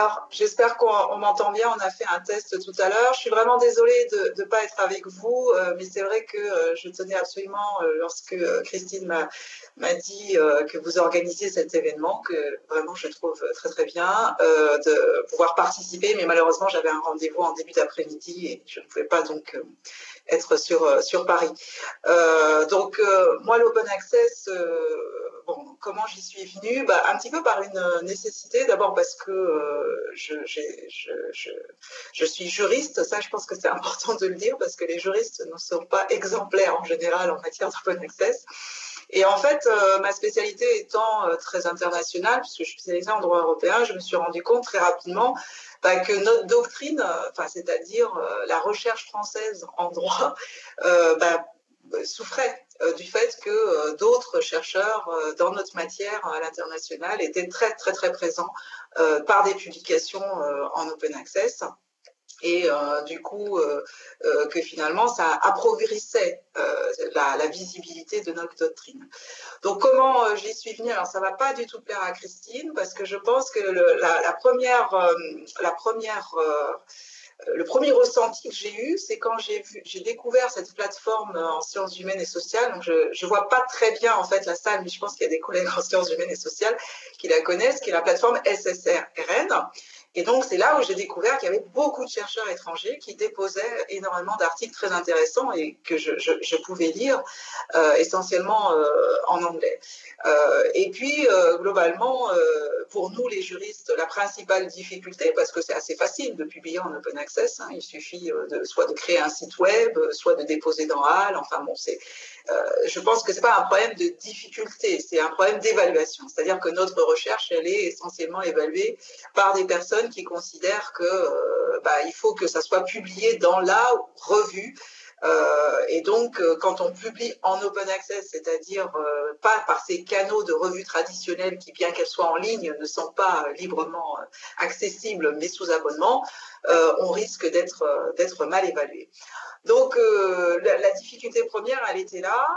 Alors, j'espère qu'on m'entend bien. On a fait un test tout à l'heure. Je suis vraiment désolée de ne pas être avec vous, mais c'est vrai que je tenais absolument, lorsque Christine m'a dit que vous organisiez cet événement, que vraiment je trouve très très bien de pouvoir participer, mais malheureusement j'avais un rendez-vous en début d'après-midi et je ne pouvais pas donc être sur Paris. Moi, l'open access, bon, comment j'y suis venue? Un petit peu par une nécessité, d'abord parce que je suis juriste, ça je pense que c'est important de le dire, parce que les juristes ne sont pas exemplaires en général en matière d'open access. Et en fait, ma spécialité étant très internationale, puisque je suis spécialisée en droit européen, je me suis rendu compte très rapidement que notre doctrine, c'est-à-dire la recherche française en droit, souffrait du fait que d'autres chercheurs dans notre matière à l'international étaient très très très présents par des publications en open access. Et que finalement ça appauvrissait la visibilité de notre doctrine. Donc comment j'y suis venue? Alors ça ne va pas du tout plaire à Christine, parce que je pense que le premier ressenti que j'ai eu, c'est quand j'ai découvert cette plateforme en sciences humaines et sociales. Donc je ne vois pas très bien en fait la salle, mais je pense qu'il y a des collègues en sciences humaines et sociales qui la connaissent, qui est la plateforme SSRN. Et donc, c'est là où j'ai découvert qu'il y avait beaucoup de chercheurs étrangers qui déposaient énormément d'articles très intéressants et que je pouvais lire essentiellement en anglais. Et puis, globalement, pour nous, les juristes, la principale difficulté, parce que c'est assez facile de publier en open access, il suffit soit de créer un site web, soit de déposer dans HAL, enfin bon, je pense que ce n'est pas un problème de difficulté, c'est un problème d'évaluation. C'est-à-dire que notre recherche, elle est essentiellement évaluée par des personnes qui considèrent qu'il faut que ça soit publié dans la revue. Et donc, quand on publie en open access, c'est-à-dire pas par ces canaux de revues traditionnelles qui, bien qu'elles soient en ligne, ne sont pas librement accessibles, mais sous abonnement, on risque d'être mal évalué. Donc, la difficulté première, elle était là,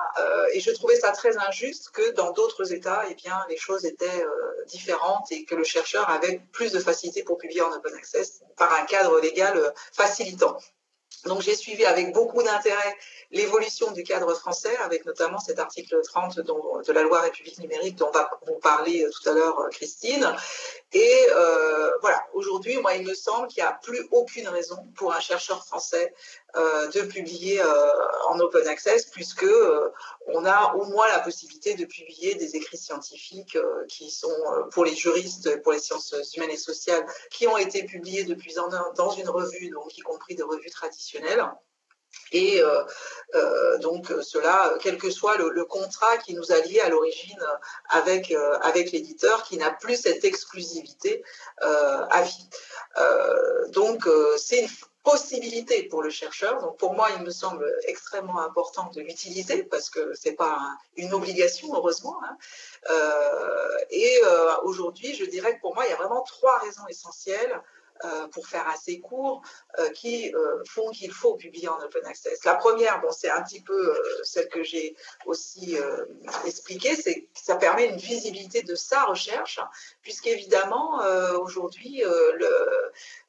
et je trouvais ça très injuste que dans d'autres États, eh bien, les choses étaient différentes et que le chercheur avait plus de facilité pour publier en open access par un cadre légal facilitant. Donc, j'ai suivi avec beaucoup d'intérêt l'évolution du cadre français, avec notamment cet article 30 de la loi République numérique dont va vous parler tout à l'heure Christine. Et voilà, aujourd'hui, moi, il me semble qu'il n'y a plus aucune raison pour un chercheur français de publier en open access, puisque on a au moins la possibilité de publier des écrits scientifiques qui sont, pour les juristes, pour les sciences humaines et sociales, qui ont été publiés depuis dans une revue, donc y compris des revues traditionnelles. Et donc cela, quel que soit le contrat qui nous a liés à l'origine avec l'éditeur, qui n'a plus cette exclusivité à vie. Donc c'est une possibilité pour le chercheur. Donc pour moi, il me semble extrêmement important de l'utiliser, parce que ce n'est pas une obligation, heureusement. Aujourd'hui, je dirais que pour moi, il y a vraiment 3 raisons essentielles pour faire assez court, qui font qu'il faut publier en open access. La première, bon, c'est un petit peu celle que j'ai aussi expliquée, c'est que ça permet une visibilité de sa recherche, puisqu'évidemment, aujourd'hui,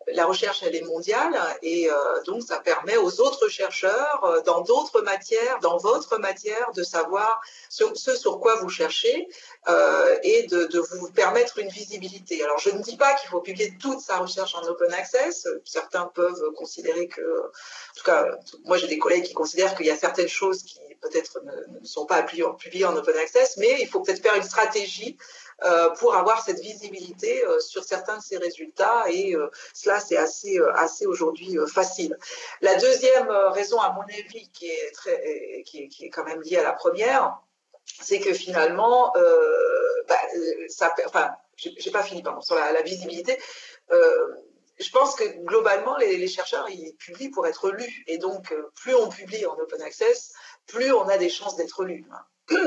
la recherche, elle est mondiale, et donc ça permet aux autres chercheurs, dans d'autres matières, dans votre matière, de savoir ce sur quoi vous cherchez, et de vous permettre une visibilité. Alors, je ne dis pas qu'il faut publier toute sa recherche en open access. Certains peuvent considérer que, en tout cas, moi j'ai des collègues qui considèrent qu'il y a certaines choses qui peut-être ne sont pas publiées en open access, mais il faut peut-être faire une stratégie pour avoir cette visibilité sur certains de ces résultats, et cela c'est assez aujourd'hui facile. La deuxième raison, à mon avis, qui est quand même liée à la première, c'est que finalement, j'ai pas fini, pardon, sur la visibilité. Je pense que globalement, les chercheurs, ils publient pour être lus. Et donc, plus on publie en open access, plus on a des chances d'être lus.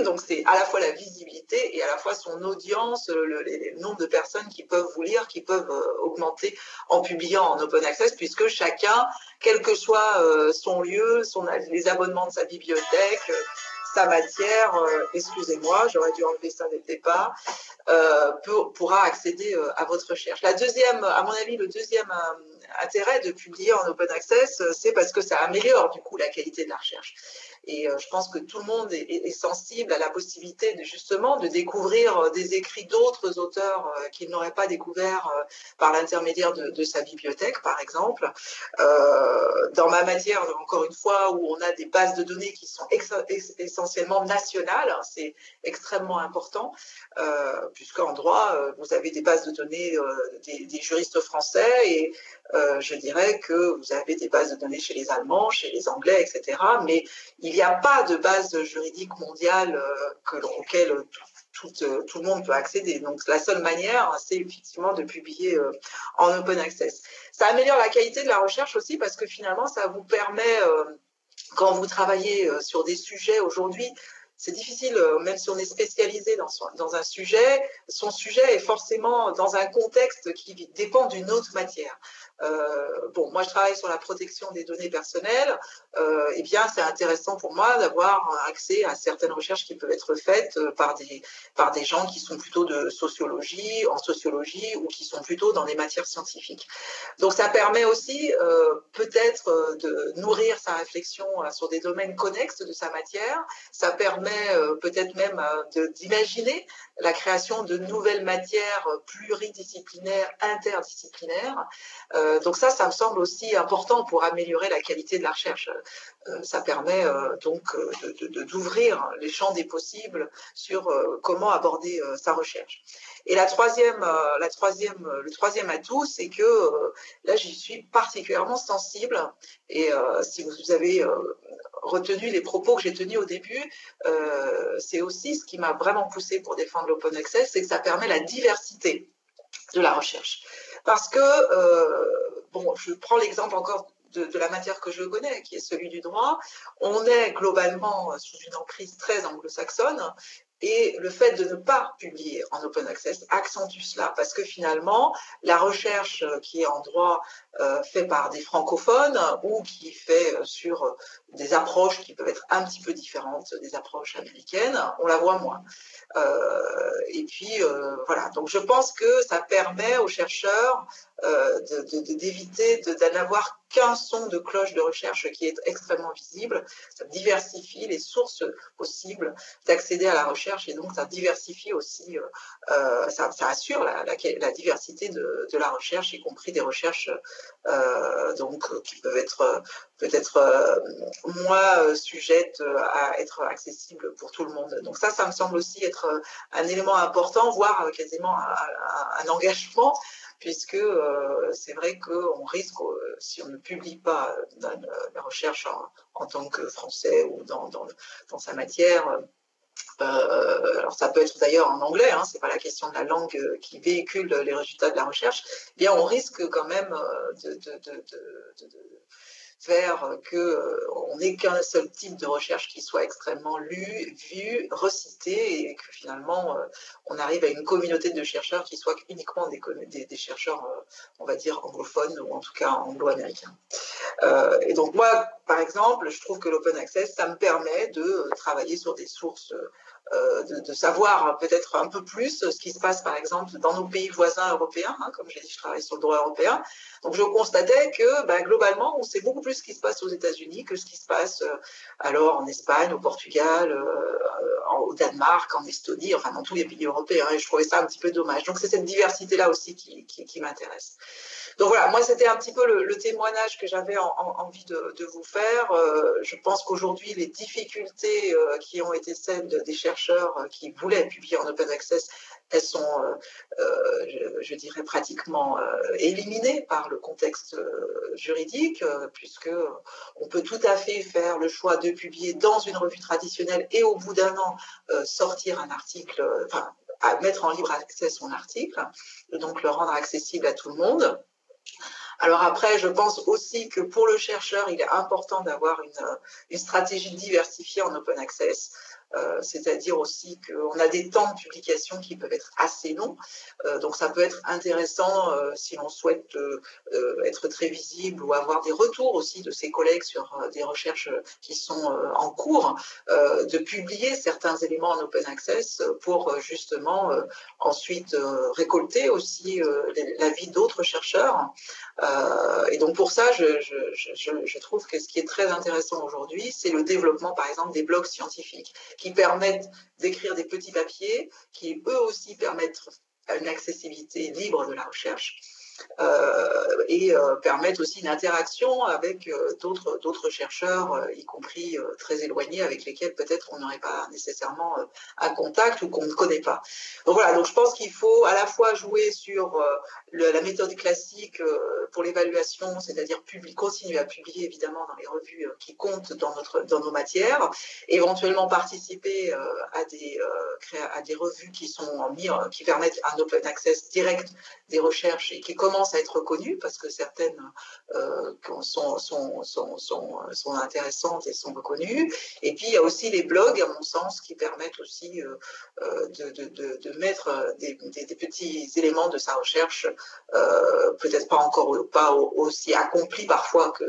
Donc, c'est à la fois la visibilité et à la fois son audience, le nombre de personnes qui peuvent vous lire, qui peuvent augmenter en publiant en open access, puisque chacun, quel que soit son lieu, les abonnements de sa bibliothèque, sa matière, excusez-moi, j'aurais dû enlever ça dès le départ, pourra accéder à votre recherche. La deuxième, à mon avis, le deuxième intérêt de publier en open access, c'est parce que ça améliore du coup la qualité de la recherche. Et je pense que tout le monde est sensible à la possibilité justement de découvrir des écrits d'autres auteurs qu'il n'aurait pas découvert par l'intermédiaire de sa bibliothèque, par exemple. Dans ma matière, encore une fois, où on a des bases de données qui sont essentiellement nationales, c'est extrêmement important, puisqu'en droit, vous avez des bases de données des juristes français et je dirais que vous avez des bases de données chez les Allemands, chez les Anglais, etc. Mais il n'y a pas de base juridique mondiale auquel tout le monde peut accéder. Donc la seule manière, c'est effectivement de publier en open access. Ça améliore la qualité de la recherche aussi parce que finalement, ça vous permet, quand vous travaillez sur des sujets aujourd'hui, c'est difficile, même si on est spécialisé dans un sujet, son sujet est forcément dans un contexte qui dépend d'une autre matière. Bon, moi je travaille sur la protection des données personnelles, eh bien c'est intéressant pour moi d'avoir accès à certaines recherches qui peuvent être faites par des gens qui sont plutôt en sociologie ou qui sont plutôt dans les matières scientifiques. Donc ça permet aussi peut-être de nourrir sa réflexion sur des domaines connexes de sa matière, ça permet peut-être même d'imaginer la création de nouvelles matières pluridisciplinaires, interdisciplinaires. Donc ça me semble aussi important pour améliorer la qualité de la recherche. Ça permet donc d'ouvrir les champs des possibles sur comment aborder sa recherche. Et le troisième atout, c'est que là, j'y suis particulièrement sensible. Et si vous avez retenu les propos que j'ai tenus au début, c'est aussi ce qui m'a vraiment poussé pour défendre l'open access, c'est que ça permet la diversité de la recherche. Parce que, bon, je prends l'exemple encore de la matière que je connais, qui est celui du droit. On est globalement sous une emprise très anglo-saxonne, et le fait de ne pas publier en open access accentue cela, parce que finalement, la recherche qui est en droit faite par des francophones ou qui fait sur des approches qui peuvent être un petit peu différentes des approches américaines, on la voit moins. Et puis, voilà. Donc, je pense que ça permet aux chercheurs d'éviter d'en avoir qu'un son de cloche de recherche qui est extrêmement visible. Ça diversifie les sources possibles d'accéder à la recherche et donc ça diversifie aussi, ça assure la diversité de la recherche, y compris des recherches donc, qui peuvent être peut-être moins sujettes à être accessibles pour tout le monde. Donc ça me semble aussi être un élément important, voire quasiment un engagement, puisque c'est vrai qu'on risque, si on ne publie pas la recherche en tant que français ou dans sa matière, alors ça peut être d'ailleurs en anglais, hein, c'est pas la question de la langue qui véhicule les résultats de la recherche, eh bien on risque quand même de faire qu'on n'ait qu'un seul type de recherche qui soit extrêmement lu, vu, recité, et que finalement on arrive à une communauté de chercheurs qui soit uniquement des chercheurs, on va dire, anglophones ou en tout cas anglo-américains. Et donc moi, par exemple, je trouve que l'open access, ça me permet de travailler sur des sources, de savoir peut-être un peu plus ce qui se passe, par exemple, dans nos pays voisins européens. Hein, comme j'ai dit, je travaille sur le droit européen. Donc je constatais que globalement, on sait beaucoup plus ce qui se passe aux États-Unis que ce qui se passe alors en Espagne, au Portugal, au Danemark, en Estonie, enfin dans tous les pays européens. Et je trouvais ça un petit peu dommage. Donc c'est cette diversité-là aussi qui m'intéresse. Donc voilà, moi c'était un petit peu le témoignage que j'avais envie de vous faire. Je pense qu'aujourd'hui les difficultés qui ont été celles des chercheurs qui voulaient publier en open access, elles sont, je dirais, pratiquement éliminées par le contexte juridique, puisque on peut tout à fait faire le choix de publier dans une revue traditionnelle et au bout d'un an sortir un article, enfin à mettre en libre accès son article, donc le rendre accessible à tout le monde. Alors après, je pense aussi que pour le chercheur, il est important d'avoir une stratégie diversifiée en open access. c'est-à-dire aussi qu'on a des temps de publication qui peuvent être assez longs. Donc ça peut être intéressant si l'on souhaite être très visible ou avoir des retours aussi de ses collègues sur des recherches qui sont en cours, de publier certains éléments en open access pour justement ensuite récolter aussi l'avis d'autres chercheurs. Et donc pour ça, je trouve que ce qui est très intéressant aujourd'hui, c'est le développement par exemple des blogs scientifiques qui permettent d'écrire des petits papiers, qui eux aussi permettent une accessibilité libre de la recherche. Et permettent aussi une interaction avec d'autres chercheurs, y compris très éloignés, avec lesquels peut-être on n'aurait pas nécessairement un contact ou qu'on ne connaît pas. Donc voilà, donc je pense qu'il faut à la fois jouer sur la méthode classique pour l'évaluation, c'est-à-dire continuer à publier évidemment dans les revues qui comptent dans nos matières, éventuellement participer à des revues qui permettent un open access direct des recherches et qui commencent à être reconnues parce que certaines sont intéressantes et sont reconnues. Et puis il y a aussi les blogs, à mon sens, qui permettent aussi de mettre des petits éléments de sa recherche, peut-être pas aussi accomplis parfois que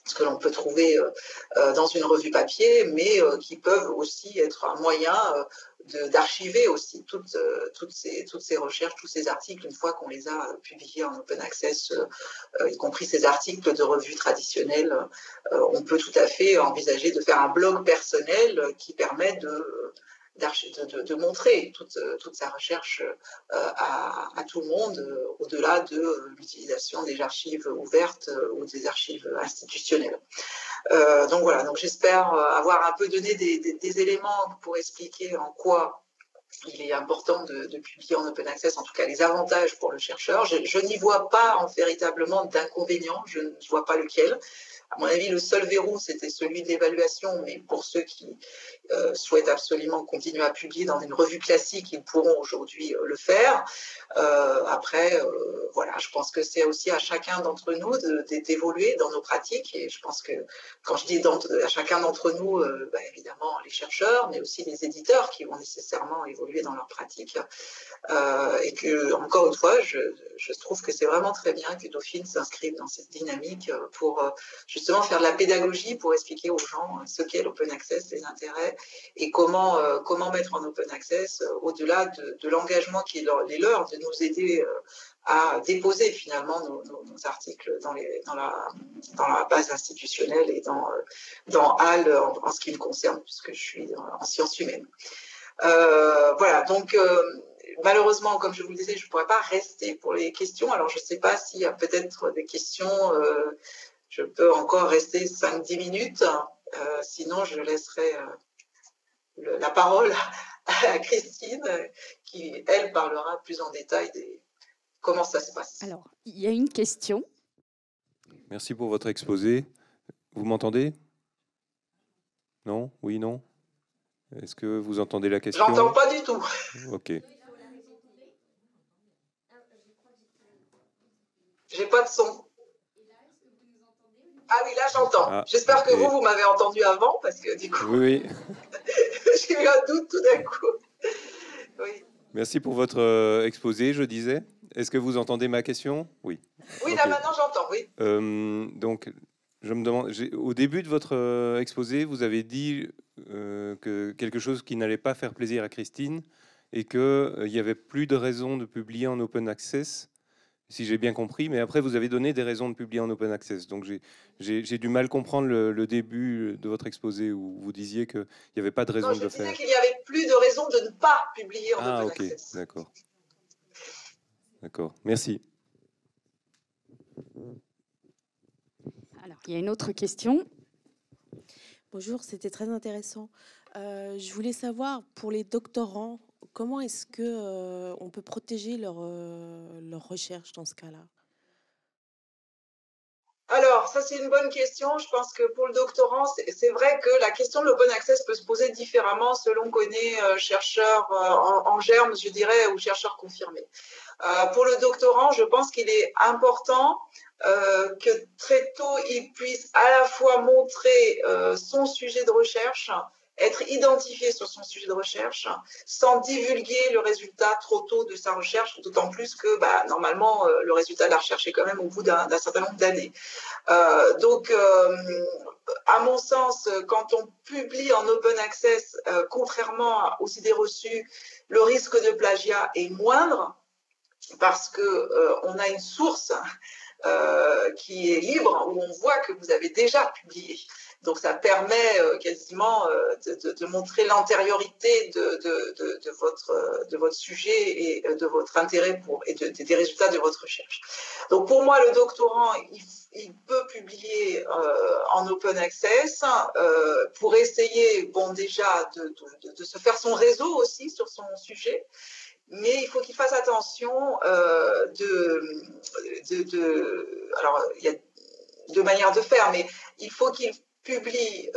ce que l'on peut trouver dans une revue papier, mais qui peuvent aussi être un moyen d'archiver aussi toutes ces recherches, tous ces articles, une fois qu'on les a publiés en open access, y compris ces articles de revues traditionnelles. On peut tout à fait envisager de faire un blog personnel qui permet de montrer toute sa recherche à tout le monde, au-delà de l'utilisation des archives ouvertes ou des archives institutionnelles. Donc voilà, donc j'espère avoir un peu donné des éléments pour expliquer en quoi il est important de publier en open access, en tout cas les avantages pour le chercheur. Je n'y vois pas véritablement d'inconvénients, je ne vois pas lequel. À mon avis, le seul verrou, c'était celui de l'évaluation, mais pour ceux qui souhaitent absolument continuer à publier dans une revue classique, ils pourront aujourd'hui le faire. Après, voilà, je pense que c'est aussi à chacun d'entre nous d'évoluer dans nos pratiques. Et je pense que quand je dis à chacun d'entre nous, évidemment les chercheurs, mais aussi les éditeurs qui vont nécessairement évoluer dans leurs pratiques. Et que, encore une fois, je trouve que c'est vraiment très bien que Dauphine s'inscrive dans cette dynamique pour justement faire de la pédagogie, pour expliquer aux gens ce qu'est l'open access, les intérêts, et comment mettre en open access, au-delà de l'engagement qui est les leurs, de nous aider à déposer finalement nos articles dans la base institutionnelle et dans HAL en ce qui me concerne, puisque je suis en sciences humaines. Voilà, donc malheureusement, comme je vous le disais, je ne pourrais pas rester pour les questions. Alors, je ne sais pas s'il y a peut-être des questions. Je peux encore rester 5-10 minutes. Sinon, je laisserai la parole à Christine, qui, elle, parlera plus en détail de comment ça se passe. Alors, il y a une question. Merci pour votre exposé. Vous m'entendez? Non? Oui, non? Est-ce que vous entendez la question? J'entends pas du tout. Ok. J'ai pas de son. Ah oui, là j'entends. Ah, j'espère que vous m'avez entendu avant, parce que du coup, oui. j'ai eu un doute tout d'un coup. Oui. Merci pour votre exposé, je disais. Est-ce que vous entendez ma question? Oui. Oui, là maintenant j'entends, oui. Donc, je me demande, au début de votre exposé, vous avez dit que quelque chose qui n'allait pas faire plaisir à Christine et qu'il n'y avait plus de raison de publier en open access, si j'ai bien compris, mais après vous avez donné des raisons de publier en open access. Donc j'ai du mal à comprendre le début de votre exposé où vous disiez qu'il n'y avait pas de raison de le faire. Je disais qu'il n'y avait plus de raison de ne pas publier en open access. D'accord. D'accord, merci. Alors, il y a une autre question. Bonjour, c'était très intéressant. Je voulais savoir, pour les doctorants, comment est-ce que on peut protéger leur recherche dans ce cas-là? Alors, ça c'est une bonne question. Je pense que pour le doctorant, c'est vrai que la question de l'open access peut se poser différemment selon qu'on est chercheur en germe, je dirais, ou chercheur confirmé. Pour le doctorant, je pense qu'il est important que très tôt, il puisse à la fois montrer son sujet de recherche être identifié sur son sujet de recherche sans divulguer le résultat trop tôt de sa recherche, d'autant plus que normalement, le résultat de la recherche est quand même au bout d'un certain nombre d'années. Donc, à mon sens, quand on publie en open access, contrairement aux idées reçues, le risque de plagiat est moindre parce qu'on a une source qui est libre, où on voit que vous avez déjà publié. Donc, ça permet quasiment de montrer l'antériorité de votre sujet et de votre intérêt des résultats de votre recherche. Donc, pour moi, le doctorant, il peut publier en open access pour essayer, déjà, de se faire son réseau aussi sur son sujet. Mais il faut qu'il fasse attention alors, il y a deux manières de faire, mais il faut qu'il publie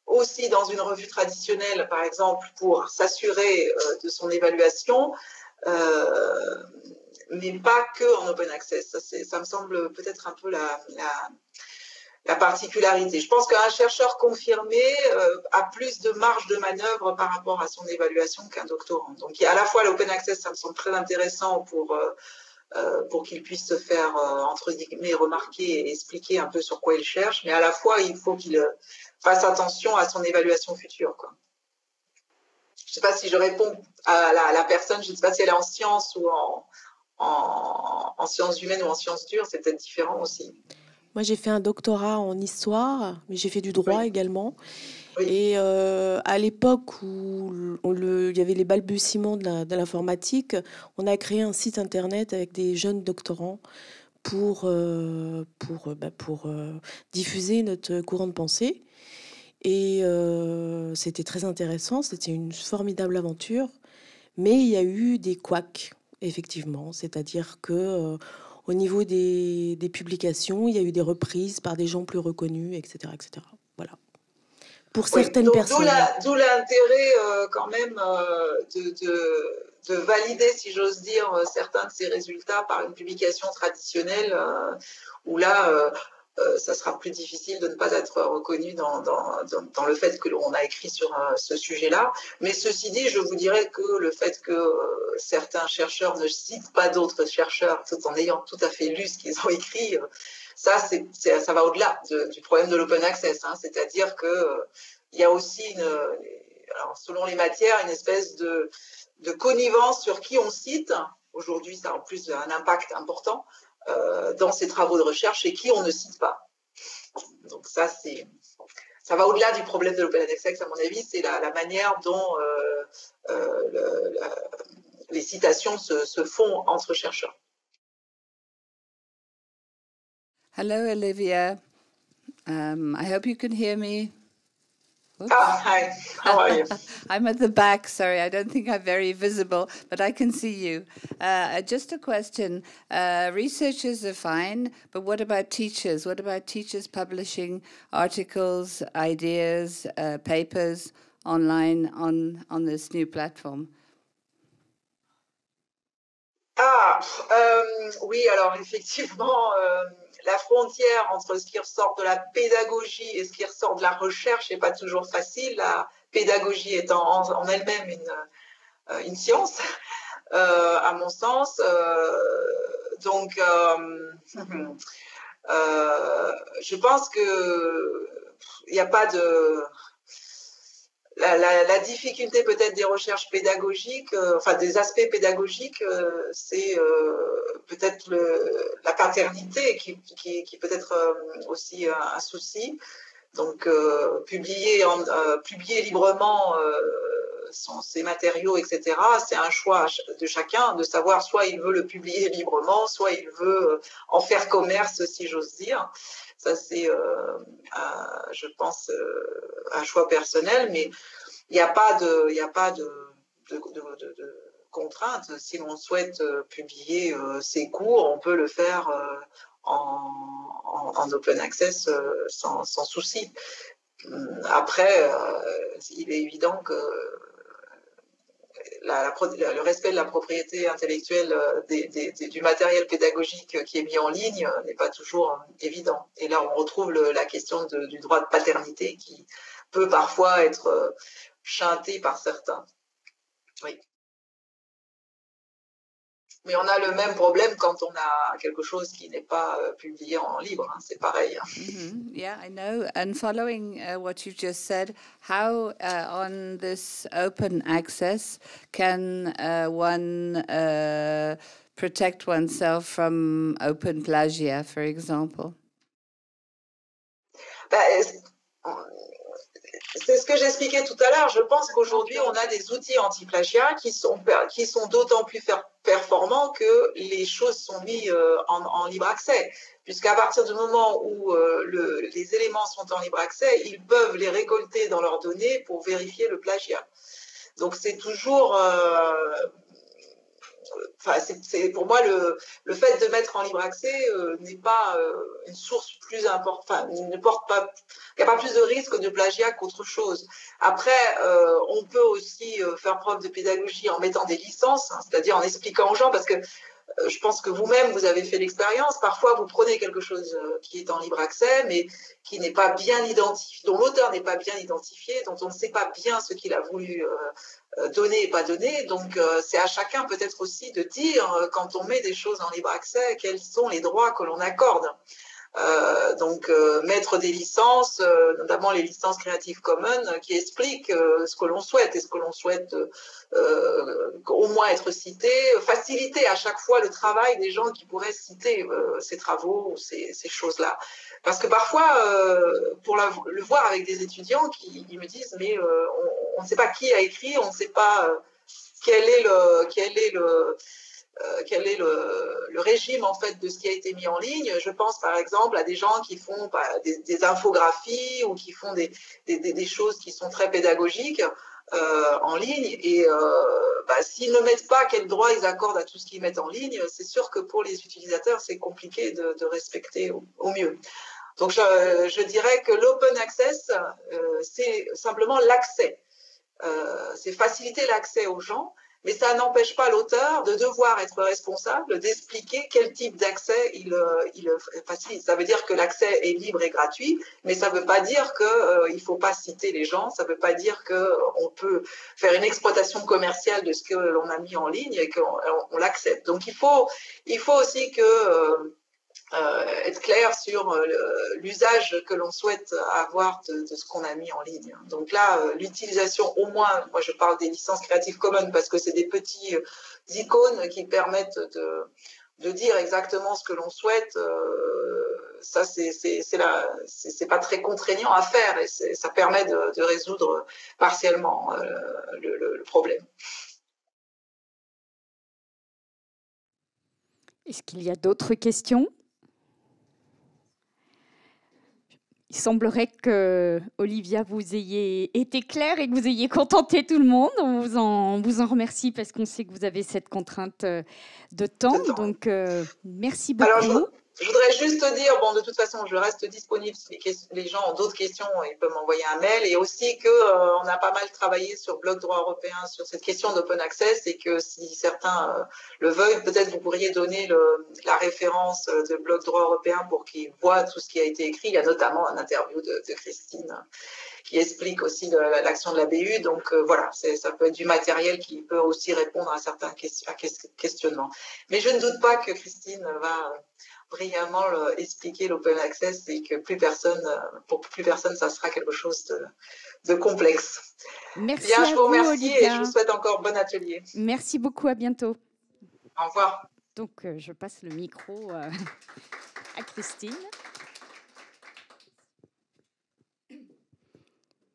aussi dans une revue traditionnelle, par exemple, pour s'assurer de son évaluation, mais pas que en open access. Ça me semble peut-être un peu la particularité. Je pense qu'un chercheur confirmé a plus de marge de manœuvre par rapport à son évaluation qu'un doctorant. Donc, il y a à la fois l'open access, ça me semble très intéressant pour qu'il puisse se faire, entre guillemets, remarquer et expliquer un peu sur quoi il cherche, mais à la fois, il faut qu'il fasse attention à son évaluation future, quoi. Je ne sais pas si je réponds à la personne, je ne sais pas si elle est en sciences ou en sciences humaines ou en sciences dures, c'est peut-être différent aussi. Moi, j'ai fait un doctorat en histoire, mais j'ai fait du droit également. Oui. Et à l'époque où il y avait les balbutiements de l'informatique, on a créé un site internet avec des jeunes doctorants pour diffuser notre courant de pensée. Et c'était très intéressant, c'était une formidable aventure. Mais il y a eu des couacs, effectivement. C'est-à-dire que au niveau des publications, il y a eu des reprises par des gens plus reconnus, etc. etc. Voilà. Pour certaines personnes. D'où l'intérêt quand même de valider, si j'ose dire, certains de ces résultats par une publication traditionnelle, où là, ça sera plus difficile de ne pas être reconnu dans le fait que l'on a écrit sur ce sujet-là. Mais ceci dit, je vous dirais que le fait que certains chercheurs ne citent pas d'autres chercheurs tout en ayant tout à fait lu ce qu'ils ont écrit, ça va au-delà du problème de l'open access, hein. C'est-à-dire que il y a aussi, alors selon les matières, une espèce de connivence sur qui on cite. Aujourd'hui, ça a en plus un impact important dans ces travaux de recherche et qui on ne cite pas. Donc ça va au-delà du problème de l'open access, à mon avis, c'est la manière dont les citations se font entre chercheurs. Hello, Olivia. I hope you can hear me. Hi, how are you? I'm at the back, sorry, I don't think I'm very visible, but I can see you. Just a question. Researchers are fine, but what about teachers? What about teachers publishing articles, ideas, papers online on this new platform? Oui, alors effectivement, la frontière entre ce qui ressort de la pédagogie et ce qui ressort de la recherche n'est pas toujours facile, la pédagogie étant en elle-même une science, à mon sens. Donc, je pense qu'il n'y a pas de... La difficulté peut-être des recherches pédagogiques, enfin des aspects pédagogiques, c'est peut-être la paternité qui peut être aussi un souci. Donc publier librement ses matériaux, etc., c'est un choix de chacun de savoir soit il veut le publier librement, soit il veut en faire commerce, si j'ose dire. Ça, c'est, je pense, un choix personnel, mais il n'y a pas de contrainte. Si l'on souhaite publier ses cours, on peut le faire en open access sans souci. Après, il est évident que le respect de la propriété intellectuelle du matériel pédagogique qui est mis en ligne n'est pas toujours évident. Et là, on retrouve la question du droit de paternité qui peut parfois être chanté par certains. Oui. Mais on a le même problème quand on a quelque chose qui n'est pas publié en libre, hein, c'est pareil. Yeah, I know. And following what you just said, how on this open access can one protect oneself from open plagiat, for example? C'est ce que j'expliquais tout à l'heure. Je pense qu'aujourd'hui, on a des outils anti-plagiat qui sont d'autant plus performants que les choses sont mises en libre accès. Puisqu'à partir du moment où les éléments sont en libre accès, ils peuvent les récolter dans leurs données pour vérifier le plagiat. Donc c'est toujours... pour moi, le fait de mettre en libre accès n'est pas une source plus importante, il n'y a pas plus de risque de plagiat qu'autre chose. Après, on peut aussi faire preuve de pédagogie en mettant des licences, hein, c'est-à-dire en expliquant aux gens, parce que je pense que vous-même, vous avez fait l'expérience. Parfois, vous prenez quelque chose qui est en libre accès, mais qui n'est pas bien identifié, dont l'auteur n'est pas bien identifié, dont on ne sait pas bien ce qu'il a voulu donner et pas donner. Donc, c'est à chacun peut-être aussi de dire, quand on met des choses en libre accès, quels sont les droits que l'on accorde. Mettre des licences, notamment les licences Creative Commons, qui expliquent ce que l'on souhaite et ce que l'on souhaite au moins être cité, faciliter à chaque fois le travail des gens qui pourraient citer ces travaux ou ces choses-là. Parce que parfois, pour le voir avec des étudiants ils me disent mais on ne sait pas qui a écrit, on ne sait pas quel est le régime en fait de ce qui a été mis en ligne. Je pense par exemple à des gens qui font des infographies ou qui font des choses qui sont très pédagogiques en ligne et s'ils ne mettent pas quel droit ils accordent à tout ce qu'ils mettent en ligne, c'est sûr que pour les utilisateurs c'est compliqué de respecter au mieux. Donc je dirais que l'open access c'est simplement l'accès, c'est faciliter l'accès aux gens. Mais ça n'empêche pas l'auteur de devoir être responsable, d'expliquer quel type d'accès il facilite. Ça veut dire que l'accès est libre et gratuit, mais ça ne veut pas dire qu'il ne faut pas citer les gens, ça ne veut pas dire qu'on peut faire une exploitation commerciale de ce que l'on a mis en ligne et qu'on l'accepte. Donc il faut aussi être clair sur l'usage que l'on souhaite avoir de ce qu'on a mis en ligne. Donc là, l'utilisation, au moins, moi je parle des licences Creative Commons parce que c'est des petits icônes qui permettent de dire exactement ce que l'on souhaite. Ça, c'est pas très contraignant à faire et ça permet de résoudre partiellement le problème. Est-ce qu'il y a d'autres questions ? Il semblerait que, Olivia, vous ayez été claire et que vous ayez contenté tout le monde. On vous en remercie parce qu'on sait que vous avez cette contrainte de temps. Donc, merci beaucoup. Alors, je voudrais juste dire, bon, de toute façon, je reste disponible si les gens ont d'autres questions, ils peuvent m'envoyer un mail. Et aussi qu'on a pas mal travaillé sur Blog Droit Européen sur cette question d'open access et que si certains le veulent, peut-être vous pourriez donner la référence de Blog Droit Européen pour qu'ils voient tout ce qui a été écrit. Il y a notamment un interview de Christine qui explique aussi l'action de la BU. Donc voilà, ça peut être du matériel qui peut aussi répondre à certains questionnements. Mais je ne doute pas que Christine va brillamment expliquer l'open access et que pour plus personne, ça sera quelque chose de complexe. Merci. Bien, je vous remercie Olivia. et je vous souhaite encore bon atelier. Merci beaucoup, à bientôt. Au revoir. Donc, je passe le micro à Christine.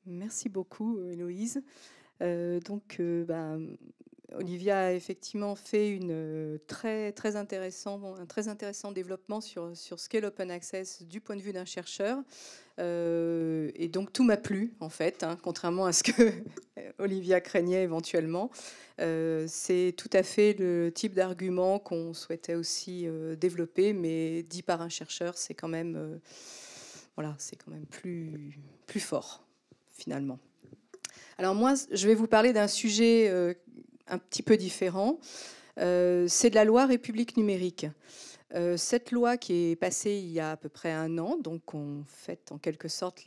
Merci beaucoup, Héloïse. Olivia a effectivement fait un très intéressant développement sur ce qu'est l'open access du point de vue d'un chercheur. Et donc tout m'a plu, en fait, hein, contrairement à ce que Olivia craignait éventuellement. C'est tout à fait le type d'argument qu'on souhaitait aussi développer, mais dit par un chercheur, c'est quand même, plus fort, finalement. Alors moi, je vais vous parler d'un sujet un petit peu différent. C'est de la loi République numérique. Cette loi qui est passée il y a à peu près un an, donc on fête en quelque sorte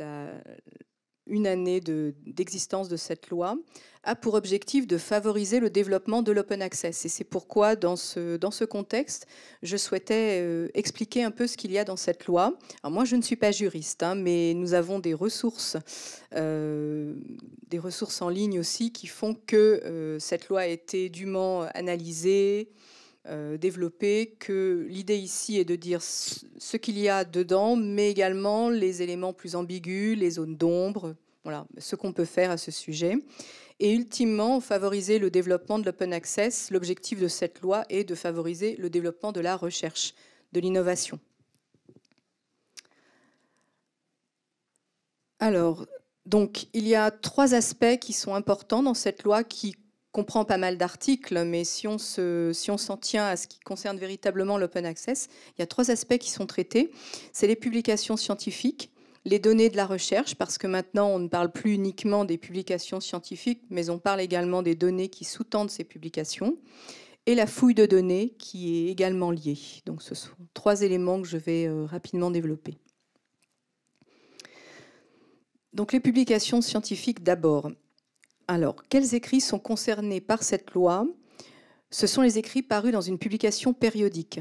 une année d'existence de cette loi, a pour objectif de favoriser le développement de l'open access. Et c'est pourquoi, dans ce contexte, je souhaitais expliquer un peu ce qu'il y a dans cette loi. Alors moi, je ne suis pas juriste, hein, mais nous avons des ressources en ligne aussi qui font que cette loi a été dûment analysée, développée, que l'idée ici est de dire ce qu'il y a dedans, mais également les éléments plus ambigus, les zones d'ombre, voilà, ce qu'on peut faire à ce sujet. Et ultimement, favoriser le développement de l'open access. L'objectif de cette loi est de favoriser le développement de la recherche, de l'innovation. Alors, donc, il y a 3 aspects qui sont importants dans cette loi qui comprend pas mal d'articles, mais si on s'en tient à ce qui concerne véritablement l'open access, il y a 3 aspects qui sont traités. C'est les publications scientifiques, les données de la recherche, parce que maintenant, on ne parle plus uniquement des publications scientifiques, mais on parle également des données qui sous-tendent ces publications, et la fouille de données qui est également liée. Donc, ce sont 3 éléments que je vais rapidement développer. Donc, les publications scientifiques d'abord. Alors, quels écrits sont concernés par cette loi? Ce sont les écrits parus dans une publication périodique,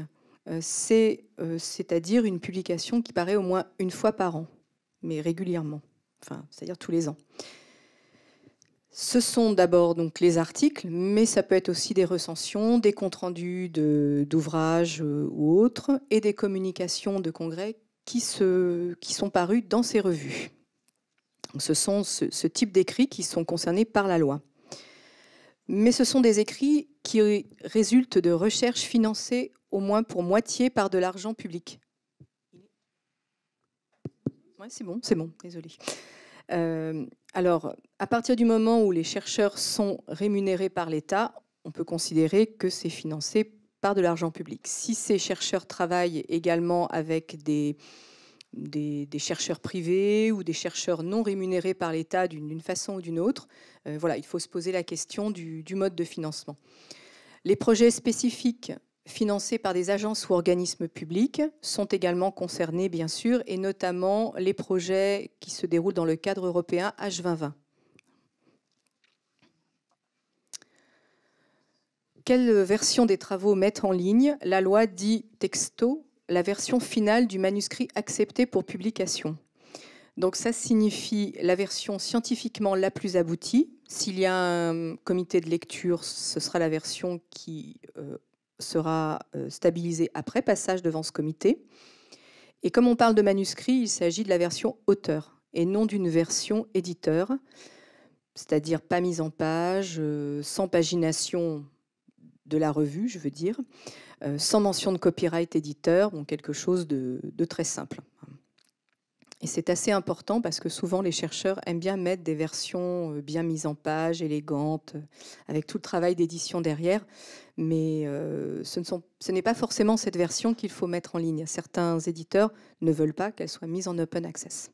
c'est-à-dire une publication qui paraît au moins une fois par an, mais régulièrement, enfin, c'est-à-dire tous les ans. Ce sont d'abord donc les articles, mais ça peut être aussi des recensions, des comptes rendus d'ouvrages ou autres, et des communications de congrès qui sont parus dans ces revues. Donc, ce sont ce type d'écrits qui sont concernés par la loi. Mais ce sont des écrits qui résultent de recherches financées au moins pour moitié par de l'argent public. Ouais, c'est bon, désolé. Alors, à partir du moment où les chercheurs sont rémunérés par l'État, on peut considérer que c'est financé par de l'argent public. Si ces chercheurs travaillent également avec des chercheurs privés ou des chercheurs non rémunérés par l'État d'une façon ou d'une autre, voilà, il faut se poser la question du mode de financement. Les projets spécifiques financés par des agences ou organismes publics sont également concernés, bien sûr, et notamment les projets qui se déroulent dans le cadre européen H2020. Quelle version des travaux mettre en ligne? La loi dit texto la version finale du manuscrit accepté pour publication. Donc ça signifie la version scientifiquement la plus aboutie. S'il y a un comité de lecture, ce sera la version qui sera stabilisée après passage devant ce comité. Et comme on parle de manuscrit, il s'agit de la version auteur et non d'une version éditeur, c'est-à-dire pas mise en page, sans pagination de la revue, je veux dire, sans mention de copyright éditeur, bon, quelque chose de très simple. Et c'est assez important parce que souvent les chercheurs aiment bien mettre des versions bien mises en page, élégantes, avec tout le travail d'édition derrière, mais ce n'est pas forcément cette version qu'il faut mettre en ligne. Certains éditeurs ne veulent pas qu'elle soit mise en open access.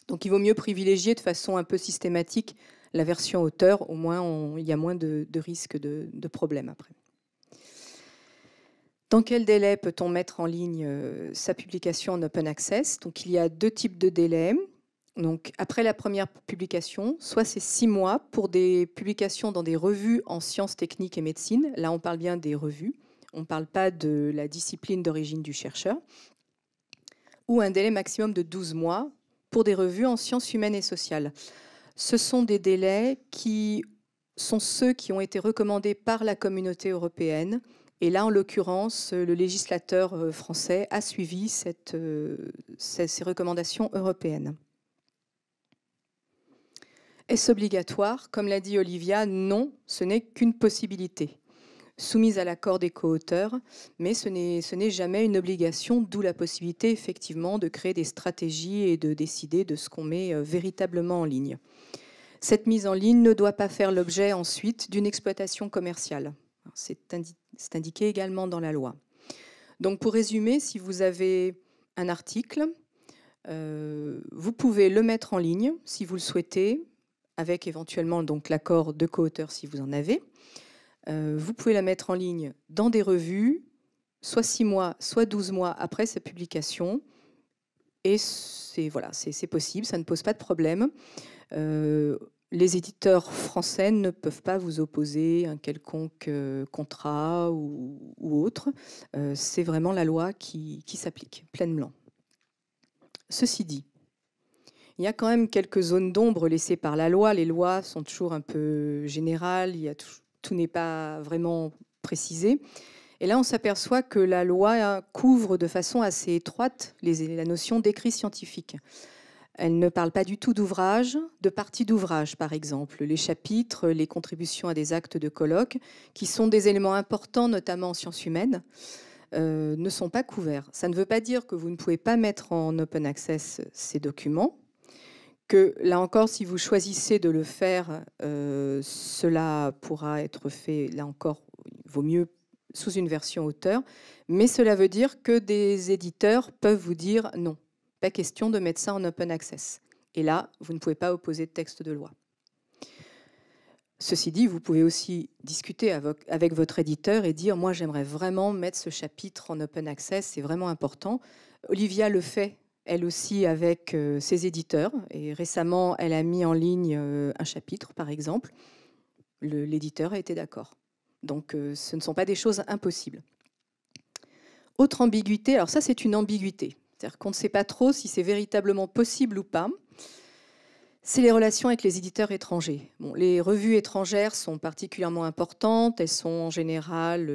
Donc il vaut mieux privilégier de façon un peu systématique la version auteur, au moins il y a moins de risques de problèmes après. Dans quel délai peut-on mettre en ligne sa publication en open access? Donc, il y a 2 types de délais. Donc, après la première publication, soit c'est 6 mois pour des publications dans des revues en sciences techniques et médecine. Là, on parle bien des revues. On ne parle pas de la discipline d'origine du chercheur. Ou un délai maximum de 12 mois pour des revues en sciences humaines et sociales. Ce sont des délais qui sont ceux qui ont été recommandés par la communauté européenne. Et là, en l'occurrence, le législateur français a suivi ces recommandations européennes. Est-ce obligatoire? Comme l'a dit Olivia, non, ce n'est qu'une possibilité, soumise à l'accord des co-auteurs, mais ce n'est jamais une obligation, d'où la possibilité effectivement de créer des stratégies et de décider de ce qu'on met véritablement en ligne. Cette mise en ligne ne doit pas faire l'objet ensuite d'une exploitation commerciale. C'est indiqué également dans la loi. Donc pour résumer, si vous avez un article, vous pouvez le mettre en ligne si vous le souhaitez, avec éventuellement donc l'accord de co-auteurs si vous en avez. Vous pouvez la mettre en ligne dans des revues, soit 6 mois, soit 12 mois après sa publication. Et c'est voilà, c'est possible, ça ne pose pas de problème. Les éditeurs français ne peuvent pas vous opposer un quelconque contrat ou autre. C'est vraiment la loi qui s'applique, pleine blanc. Ceci dit, il y a quand même quelques zones d'ombre laissées par la loi. Les lois sont toujours un peu générales, tout n'est pas vraiment précisé. Et là, on s'aperçoit que la loi couvre de façon assez étroite la notion d'écrit scientifique. Elle ne parle pas du tout d'ouvrage, de parties d'ouvrage, par exemple. Les chapitres, les contributions à des actes de colloque, qui sont des éléments importants, notamment en sciences humaines, ne sont pas couverts. Ça ne veut pas dire que vous ne pouvez pas mettre en open access ces documents, que là encore, si vous choisissez de le faire, cela pourra être fait, là encore, il vaut mieux sous une version auteur, mais cela veut dire que des éditeurs peuvent vous dire non. Pas question de mettre ça en open access. Et là, vous ne pouvez pas opposer de texte de loi. Ceci dit, vous pouvez aussi discuter avec votre éditeur et dire « Moi, j'aimerais vraiment mettre ce chapitre en open access, c'est vraiment important ». Olivia le fait, elle aussi, avec ses éditeurs. Et récemment, elle a mis en ligne un chapitre, par exemple. L'éditeur a été d'accord. Donc, ce ne sont pas des choses impossibles. Autre ambiguïté, alors ça, c'est une ambiguïté. C'est-à-dire qu'on ne sait pas trop si c'est véritablement possible ou pas. C'est les relations avec les éditeurs étrangers. Bon, les revues étrangères sont particulièrement importantes. Elles sont en général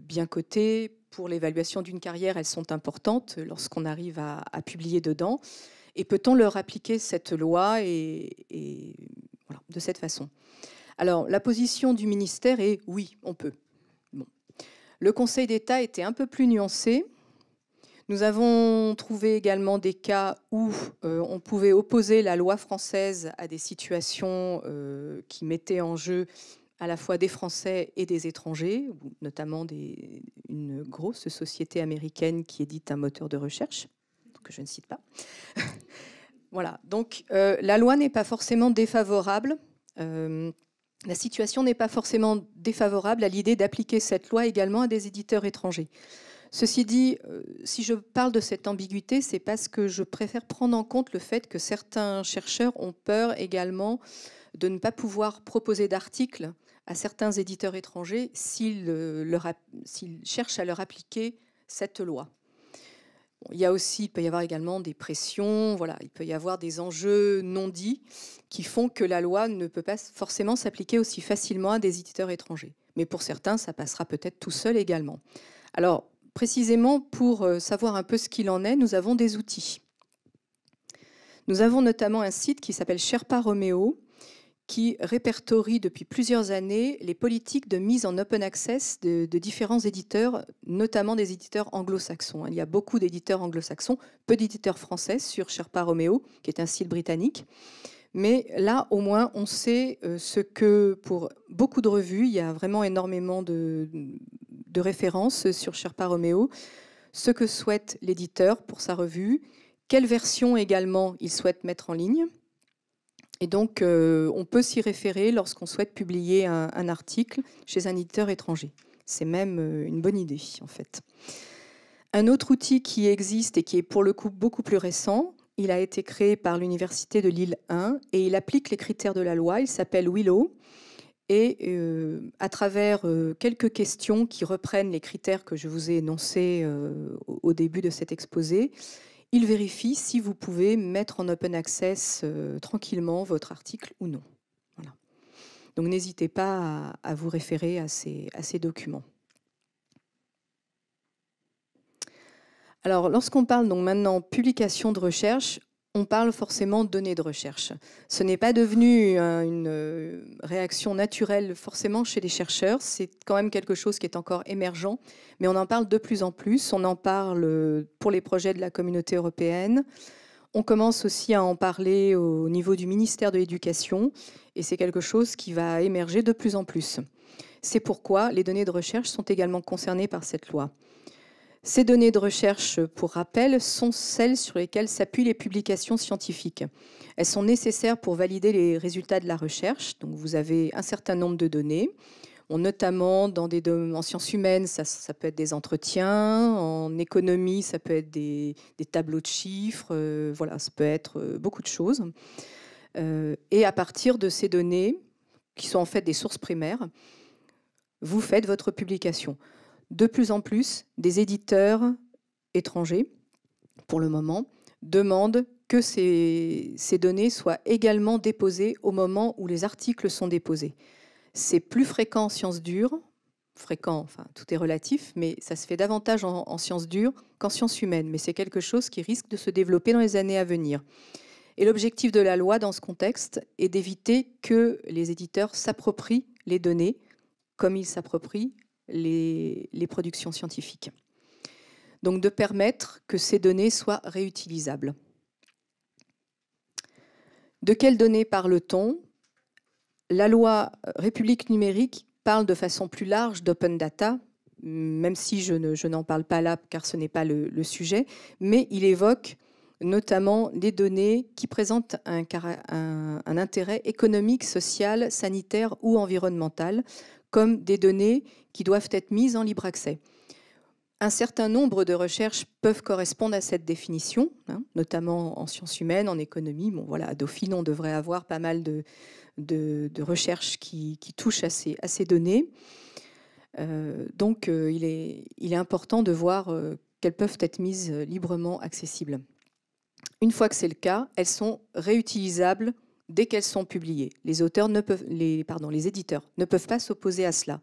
bien cotées. Pour l'évaluation d'une carrière, elles sont importantes lorsqu'on arrive à publier dedans. Et peut-on leur appliquer cette loi et voilà, de cette façon? Alors, la position du ministère est oui, on peut. Bon. Le Conseil d'État était un peu plus nuancé. Nous avons trouvé également des cas où on pouvait opposer la loi française à des situations qui mettaient en jeu à la fois des Français et des étrangers, notamment une grosse société américaine qui édite un moteur de recherche, que je ne cite pas. Voilà, donc la loi n'est pas forcément défavorable. La situation n'est pas forcément défavorable à l'idée d'appliquer cette loi également à des éditeurs étrangers. Ceci dit, si je parle de cette ambiguïté, c'est parce que je préfère prendre en compte le fait que certains chercheurs ont peur également de ne pas pouvoir proposer d'articles à certains éditeurs étrangers s'ils cherchent à leur appliquer cette loi. Bon, il peut y avoir également des pressions, voilà, il peut y avoir des enjeux non dits qui font que la loi ne peut pas forcément s'appliquer aussi facilement à des éditeurs étrangers. Mais pour certains, ça passera peut-être tout seul également. Alors, précisément, pour savoir un peu ce qu'il en est, nous avons des outils. Nous avons notamment un site qui s'appelle Sherpa Romeo, qui répertorie depuis plusieurs années les politiques de mise en open access de différents éditeurs, notamment des éditeurs anglo-saxons. Il y a beaucoup d'éditeurs anglo-saxons, peu d'éditeurs français sur Sherpa Romeo, qui est un site britannique. Mais là, au moins, on sait ce que, pour beaucoup de revues, il y a vraiment énormément de références sur Sherpa Romeo, ce que souhaite l'éditeur pour sa revue, quelle version également il souhaite mettre en ligne. Et donc, on peut s'y référer lorsqu'on souhaite publier un article chez un éditeur étranger. C'est même une bonne idée, en fait. Un autre outil qui existe et qui est pour le coup beaucoup plus récent, il a été créé par l'Université de Lille 1 et il applique les critères de la loi. Il s'appelle Willow. Et à travers quelques questions qui reprennent les critères que je vous ai énoncés au début de cet exposé, il vérifie si vous pouvez mettre en open access tranquillement votre article ou non. Voilà. Donc n'hésitez pas à vous référer à ces documents. Alors lorsqu'on parle donc maintenant publication de recherche, on parle forcément de données de recherche. Ce n'est pas devenu une réaction naturelle forcément chez les chercheurs. C'est quand même quelque chose qui est encore émergent, mais on en parle de plus en plus. On en parle pour les projets de la communauté européenne. On commence aussi à en parler au niveau du ministère de l'Éducation, et c'est quelque chose qui va émerger de plus en plus. C'est pourquoi les données de recherche sont également concernées par cette loi. Ces données de recherche, pour rappel, sont celles sur lesquelles s'appuient les publications scientifiques. Elles sont nécessaires pour valider les résultats de la recherche. Donc vous avez un certain nombre de données. Notamment en sciences humaines, ça peut être des entretiens, en économie, ça peut être des tableaux de chiffres, voilà, ça peut être beaucoup de choses. Et à partir de ces données, qui sont en fait des sources primaires, vous faites votre publication. De plus en plus, des éditeurs étrangers, pour le moment, demandent que ces données soient également déposées au moment où les articles sont déposés. C'est plus fréquent en sciences dures, enfin tout est relatif, mais ça se fait davantage en sciences dures qu'en sciences humaines. Mais c'est quelque chose qui risque de se développer dans les années à venir. Et l'objectif de la loi dans ce contexte est d'éviter que les éditeurs s'approprient les données comme ils s'approprient les productions scientifiques. Donc de permettre que ces données soient réutilisables. De quelles données parle-t-on ? La loi République numérique parle de façon plus large d'open data, même si je n'en parle pas là car ce n'est pas le sujet, mais il évoque notamment des données qui présentent un intérêt économique, social, sanitaire ou environnemental, comme des données qui doivent être mises en libre accès. Un certain nombre de recherches peuvent correspondre à cette définition, notamment en sciences humaines, en économie. Bon, voilà, à Dauphine, on devrait avoir pas mal de recherches qui touchent à ces données. Donc, il est important de voir qu'elles peuvent être mises librement accessibles. Une fois que c'est le cas, elles sont réutilisables dès qu'elles sont publiées. Les éditeurs ne peuvent pas s'opposer à cela.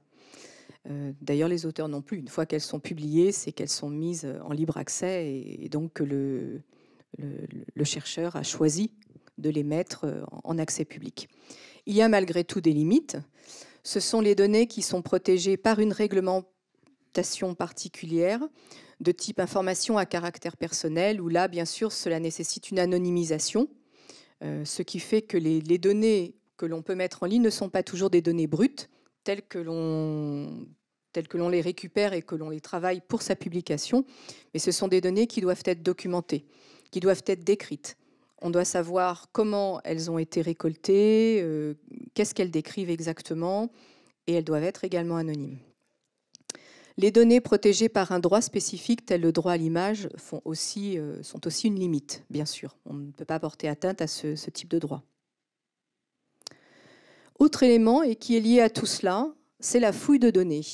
D'ailleurs, les auteurs non plus. Une fois qu'elles sont publiées, c'est qu'elles sont mises en libre accès et donc le chercheur a choisi de les mettre en accès public. Il y a malgré tout des limites. Ce sont les données qui sont protégées par une réglementation particulière de type information à caractère personnel, où là, bien sûr, cela nécessite une anonymisation, ce qui fait que les données que l'on peut mettre en ligne ne sont pas toujours des données brutes, telles que l'on les récupère et que l'on les travaille pour sa publication, mais ce sont des données qui doivent être documentées, qui doivent être décrites. On doit savoir comment elles ont été récoltées, qu'est-ce qu'elles décrivent exactement, et elles doivent être également anonymes. Les données protégées par un droit spécifique, tel le droit à l'image, sont aussi une limite, bien sûr. On ne peut pas porter atteinte à ce type de droit. Autre élément, et qui est lié à tout cela, c'est la fouille de données.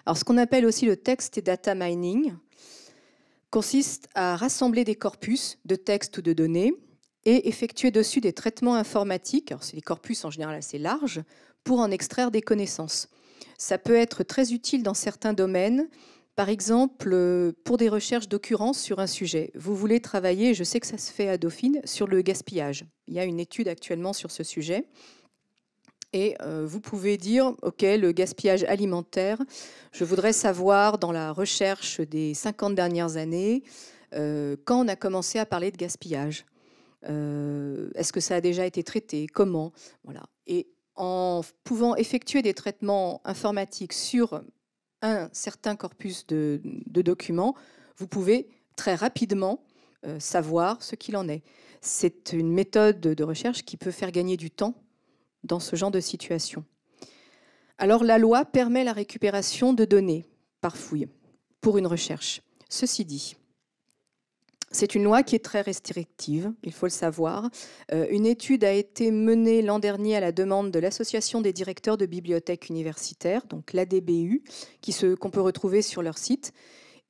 Alors, ce qu'on appelle aussi le text et data mining consiste à rassembler des corpus de textes ou de données et effectuer dessus des traitements informatiques. Alors, c'est des corpus en général assez larges pour en extraire des connaissances. Ça peut être très utile dans certains domaines, par exemple pour des recherches d'occurrence sur un sujet. Vous voulez travailler, je sais que ça se fait à Dauphine, sur le gaspillage. Il y a une étude actuellement sur ce sujet. Et vous pouvez dire, OK, le gaspillage alimentaire, je voudrais savoir dans la recherche des 50 dernières années, quand on a commencé à parler de gaspillage. Est-ce que ça a déjà été traité? Comment? Voilà. Et en pouvant effectuer des traitements informatiques sur un certain corpus de documents, vous pouvez très rapidement savoir ce qu'il en est. C'est une méthode de recherche qui peut faire gagner du temps dans ce genre de situation. Alors la loi permet la récupération de données par fouille pour une recherche. Ceci dit, c'est une loi qui est très restrictive, il faut le savoir. Une étude a été menée l'an dernier à la demande de l'Association des directeurs de bibliothèques universitaires, donc l'ADBU, qu'on peut retrouver sur leur site,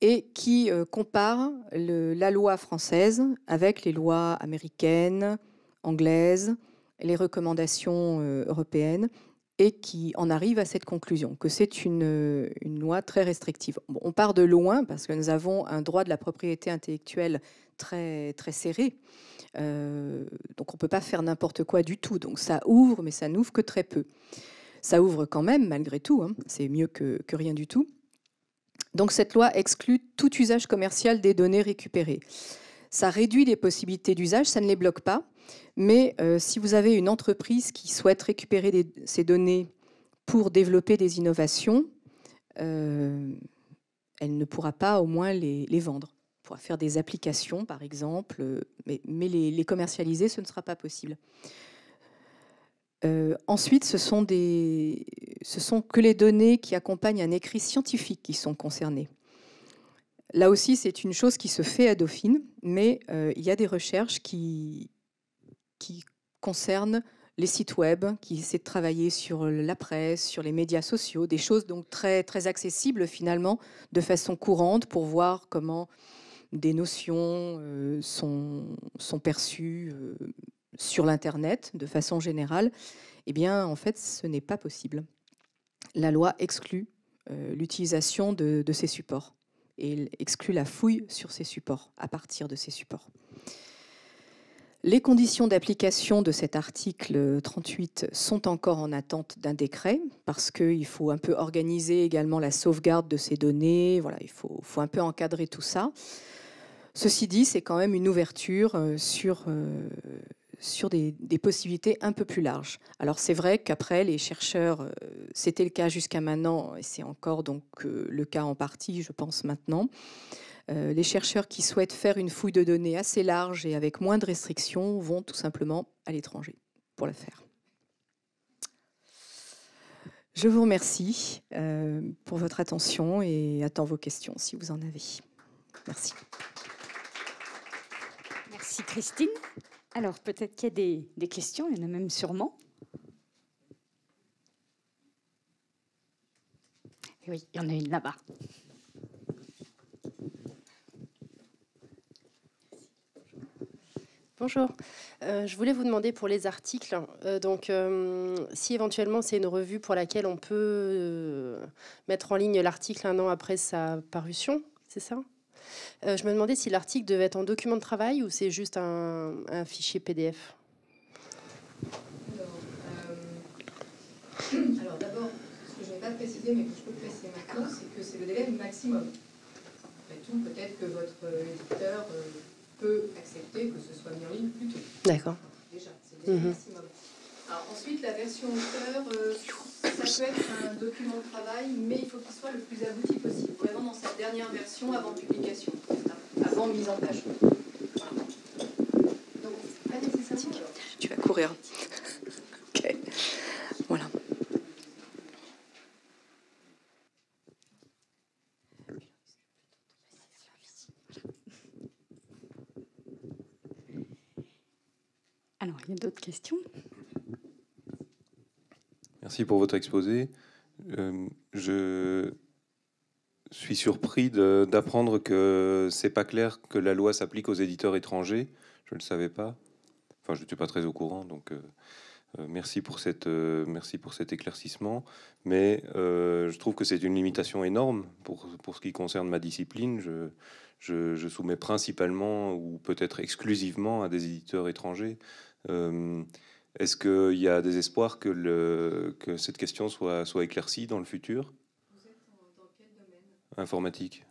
et qui compare la loi française avec les lois américaines, anglaises, les recommandations européennes, et qui en arrive à cette conclusion, que c'est une loi très restrictive. Bon, on part de loin, parce que nous avons un droit de la propriété intellectuelle très, très serré, donc on ne peut pas faire n'importe quoi du tout. Donc ça ouvre, mais ça n'ouvre que très peu. Ça ouvre quand même, malgré tout, hein, c'est mieux que rien du tout. Donc cette loi exclut tout usage commercial des données récupérées. Ça réduit les possibilités d'usage, ça ne les bloque pas, mais si vous avez une entreprise qui souhaite récupérer ces données pour développer des innovations, elle ne pourra pas au moins les vendre. Elle pourra faire des applications, par exemple, mais les commercialiser, ce ne sera pas possible. Ensuite, ce sont que les données qui accompagnent un écrit scientifique qui sont concernées. Là aussi, c'est une chose qui se fait à Dauphine, mais il y a des recherches qui concernent les sites web, qui essaient de travailler sur la presse, sur les médias sociaux, des choses donc très, très accessibles finalement, de façon courante, pour voir comment des notions sont perçues sur l'Internet de façon générale. Eh bien, en fait, ce n'est pas possible. La loi exclut l'utilisation de ces supports et exclut la fouille sur ces supports, à partir de ces supports. Les conditions d'application de cet article 38 sont encore en attente d'un décret, parce qu'il faut un peu organiser également la sauvegarde de ces données. Voilà, il faut un peu encadrer tout ça. Ceci dit, c'est quand même une ouverture sur des possibilités un peu plus larges. Alors c'est vrai qu'après, les chercheurs, c'était le cas jusqu'à maintenant, et c'est encore donc le cas en partie, je pense, maintenant. Les chercheurs qui souhaitent faire une fouille de données assez large et avec moins de restrictions vont tout simplement à l'étranger pour la faire. Je vous remercie pour votre attention et attends vos questions si vous en avez. Merci. Merci Christine. Alors peut-être qu'il y a des questions, il y en a même sûrement. Oui, il y en a une là-bas. Bonjour, je voulais vous demander pour les articles, si éventuellement c'est une revue pour laquelle on peut mettre en ligne l'article 1 an après sa parution, c'est ça ? Je me demandais si l'article devait être en document de travail ou c'est juste un fichier PDF. Alors d'abord, ce que je n'ai pas précisé, mais que je peux préciser maintenant, c'est que c'est le délai maximum. Après tout, peut-être que votre éditeur peut accepter que ce soit mis en ligne plus tôt. D'accord. Déjà, c'est le délai maximum. Alors ensuite, la version auteur, ça peut être un document de travail, mais il faut qu'il soit le plus abouti possible, vraiment dans sa dernière version avant publication, avant mise en page. Voilà. Donc, allez, c'est sympathique. Tu vas courir. Ok. Voilà. Alors, il y a d'autres questions ? Merci pour votre exposé. Je suis surpris d'apprendre que c'est pas clair que la loi s'applique aux éditeurs étrangers. Je ne le savais pas. Enfin, je n'étais pas très au courant, donc merci pour cet éclaircissement. Mais je trouve que c'est une limitation énorme pour ce qui concerne ma discipline. Je soumets principalement ou peut-être exclusivement à des éditeurs étrangers. Est-ce qu'il y a des espoirs que cette question soit éclaircie dans le futur ? Vous êtes dans quel domaine ? Informatique.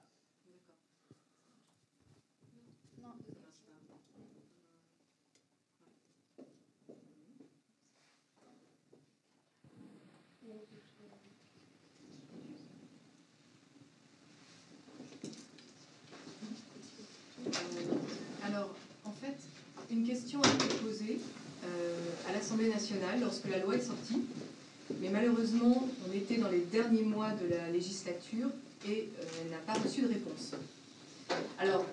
Alors, en fait, une question a été posée à l'Assemblée nationale lorsque la loi est sortie. Mais malheureusement, on était dans les derniers mois de la législature et elle n'a pas reçu de réponse. Alors,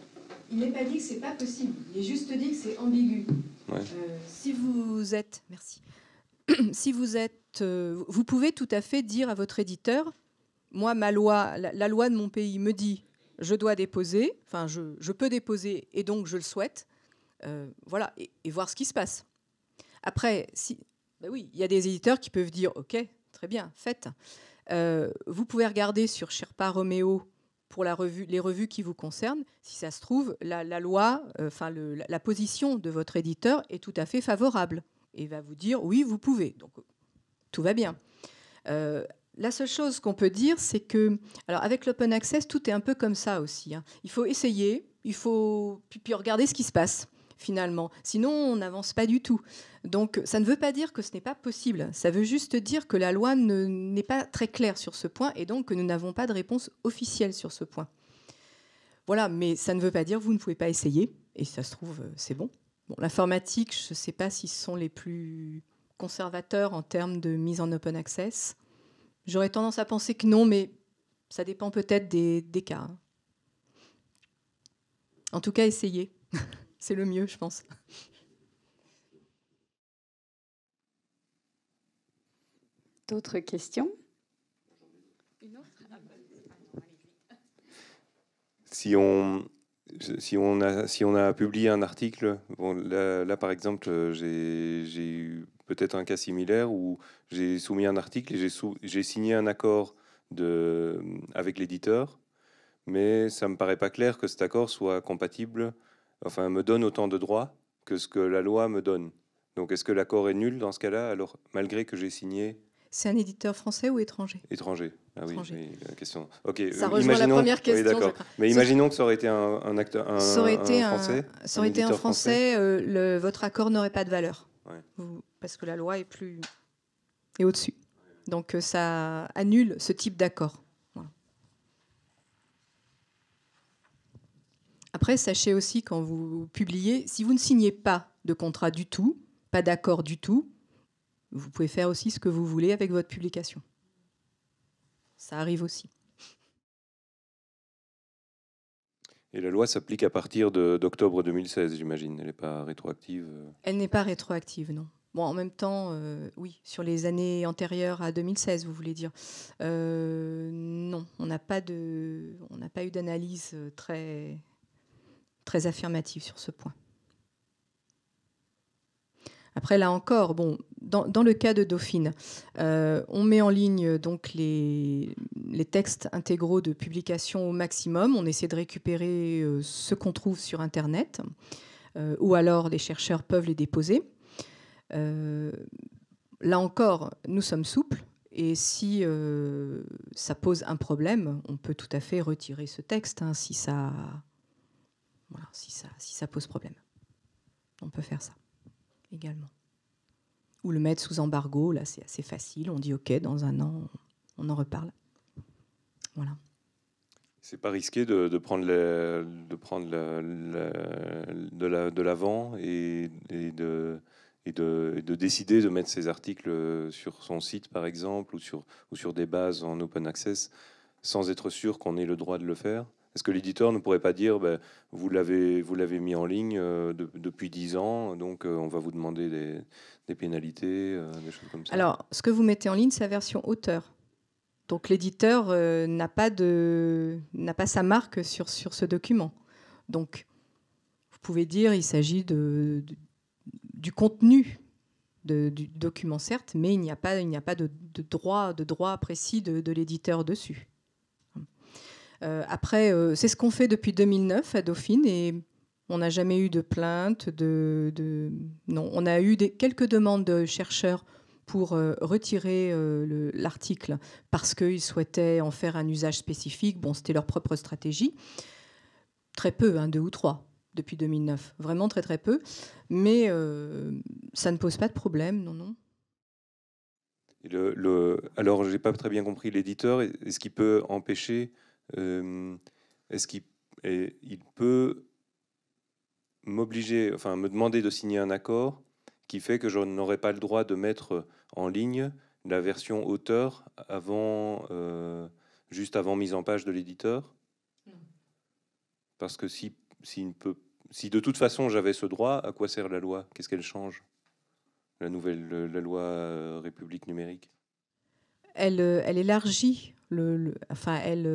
il n'est pas dit que ce n'est pas possible. Il est juste dit que c'est ambigu. Ouais. Si vous êtes... Merci. Si vous êtes... vous pouvez tout à fait dire à votre éditeur, moi, ma loi, la loi de mon pays me dit, je dois déposer, enfin, je peux déposer et donc je le souhaite. Voilà, et voir ce qui se passe. Après, ben oui, il y a des éditeurs qui peuvent dire, OK, très bien, faites. Vous pouvez regarder sur Sherpa Romeo pour les revues qui vous concernent. Si ça se trouve, la loi, la position de votre éditeur est tout à fait favorable et va vous dire, oui, vous pouvez. Donc, tout va bien. La seule chose qu'on peut dire, c'est que, alors avec l'open access, tout est un peu comme ça aussi. Hein. Il faut essayer, il faut puis regarder ce qui se passe finalement. Sinon, on n'avance pas du tout. Donc, ça ne veut pas dire que ce n'est pas possible. Ça veut juste dire que la loi n'est pas très claire sur ce point et donc que nous n'avons pas de réponse officielle sur ce point. Voilà, mais ça ne veut pas dire que vous ne pouvez pas essayer. Et ça se trouve, c'est bon. Bon, l'informatique, je ne sais pas s'ils sont les plus conservateur en termes de mise en open access. J'aurais tendance à penser que non, mais ça dépend peut-être des cas. En tout cas, essayez. C'est le mieux, je pense. D'autres questions? Si on a publié un article, bon, là par exemple, j'ai eu peut-être un cas similaire où j'ai soumis un article et j'ai signé un accord avec l'éditeur, mais ça me paraît pas clair que cet accord soit compatible, enfin me donne autant de droits que ce que la loi me donne. Donc est-ce que l'accord est nul dans ce cas-là, alors malgré que j'ai signé? C'est un éditeur français ou étranger? Étranger. Ah oui, Étranger. oui, la question. Ok. Ça rejoint la première question. Oui, d'accord. Mais imaginons que ça aurait été un acteur, ça aurait été français. Ça aurait été un français. Votre accord n'aurait pas de valeur, ouais. Parce que la loi est au-dessus. Donc ça annule ce type d'accord. Voilà. Après, sachez aussi quand vous publiez, si vous ne signez pas de contrat du tout, pas d'accord du tout, vous pouvez faire aussi ce que vous voulez avec votre publication. Ça arrive aussi. Et la loi s'applique à partir d'octobre 2016, j'imagine. Elle n'est pas rétroactive. Elle n'est pas rétroactive, non. Bon, en même temps, oui, sur les années antérieures à 2016, vous voulez dire. Non, on n'a pas eu d'analyse très affirmative sur ce point. Après, là encore, bon, dans le cas de Dauphine, on met en ligne donc les textes intégraux de publication au maximum. On essaie de récupérer ce qu'on trouve sur Internet, ou alors les chercheurs peuvent les déposer. Là encore, nous sommes souples, et si ça pose un problème, on peut tout à fait retirer ce texte si ça pose problème. On peut faire ça également. Ou le mettre sous embargo, là c'est assez facile, on dit ok, dans un an, on en reparle. Voilà. C'est pas risqué de prendre de l'avant et de décider de mettre ces articles sur son site, par exemple, ou sur des bases en open access, sans être sûr qu'on ait le droit de le faire? Est-ce que l'éditeur ne pourrait pas dire vous l'avez mis en ligne depuis 10 ans, donc on va vous demander des pénalités, des choses comme ça? Alors, ce que vous mettez en ligne, c'est la version auteur. Donc l'éditeur n'a pas sa marque sur ce document. Donc, vous pouvez dire il s'agit du contenu du document, certes, mais il n'y a pas de droit précis de l'éditeur dessus. Après, c'est ce qu'on fait depuis 2009 à Dauphine, et on n'a jamais eu de plainte. Non, on a eu quelques demandes de chercheurs pour retirer l'article parce qu'ils souhaitaient en faire un usage spécifique. Bon, c'était leur propre stratégie. Très peu, 2 ou 3 depuis 2009. Vraiment très très peu. Mais ça ne pose pas de problème, non. Alors, j'ai pas très bien compris. L'éditeur, est-ce qu'il peut empêcher... est-ce qu'il peut m'obliger, enfin me demander de signer un accord qui fait que je n'aurai pas le droit de mettre en ligne la version auteur juste avant mise en page de l'éditeur? Parce que si de toute façon j'avais ce droit, à quoi sert la loi? Qu'est-ce qu'elle change, la loi République numérique? Elle élargit elle